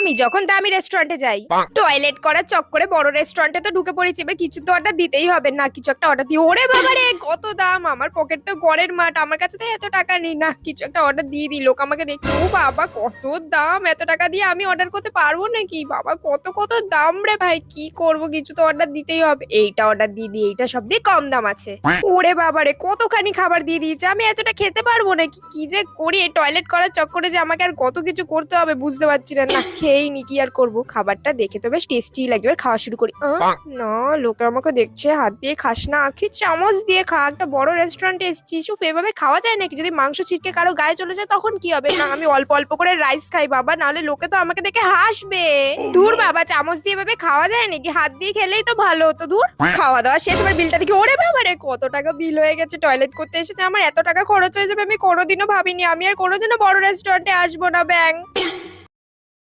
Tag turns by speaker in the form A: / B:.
A: আমি যখন দামি রেস্টুরেন্টে যাই, টয়লেট করার চক্করে বড় রেস্টুরেন্টে তো ঢুকে পড়েছি, এবার কিছু তো অর্ডার দিতেই হবে, না কিছু একটা অর্ডার দিই। ওরে বাবা রে, কত দাম! আমার পকেট তো গড়ের মাঠ, আমার কাছে তো এত টাকা নেই। না, কিছু একটা অর্ডার দিয়ে দিই। লোক আমাকে দেখছে, ও বাবা কত দাম, এত টাকা দিয়ে আমি অর্ডার করতে পারবো নাকি? বাবা কত কত দাম রে ভাই, কি করব, কিছু তো অর্ডার দিতেই হবে। এইটা অর্ডার দিয়ে দিই, এইটা সব দিয়ে কম দাম আছে। ওরে বাবা রে, কতখানি খাবার দিয়ে দিয়েছে, আমি এতটা খেতে পারবো নাকি? কি যে করি এই টয়লেট করার চক্করে, যে আমাকে আর কত কিছু করতে হবে বুঝতে পারছি না। না খেয়েই নি, কি আর করবো। খাবারটা দেখে তো বেশ টেস্টি লাগছে, এবার খাওয়া শুরু করি। না, লোকে আমাকে দেখছে, হাত দিয়ে খাস না, আখি চামচ দিয়ে খা, একটা বড় রেস্টুরেন্টে এসেছিস। উফ, এভাবে খাওয়া যায় নাকি? যদি মাংস ছিটকে কারো গায়ে চলে যায় তখন কি হবে? না, আমি অল্প অল্প করে রাইস খাই বাবা, নাহলে লোকে তো আমাকে দেখে হাসবে। দূর বাবা, চামচ দিয়ে এভাবে খাওয়া যায় নাকি? হাত দিয়ে খেলেই তো ভালো হতো। দূর। খাওয়া দাওয়া শেষ, এবার বিলটা দেখি। ওরে বাবা রে, কত টাকা বিল হয়ে গেছে! টয়লেট করতে এসেছে, আমার এত টাকা খরচ হয়ে যাবে আমি কোনোদিনও ভাবিনি। আমি আর কোনোদিনও বড় রেস্টুরেন্টে আসবো না, ব্যাং।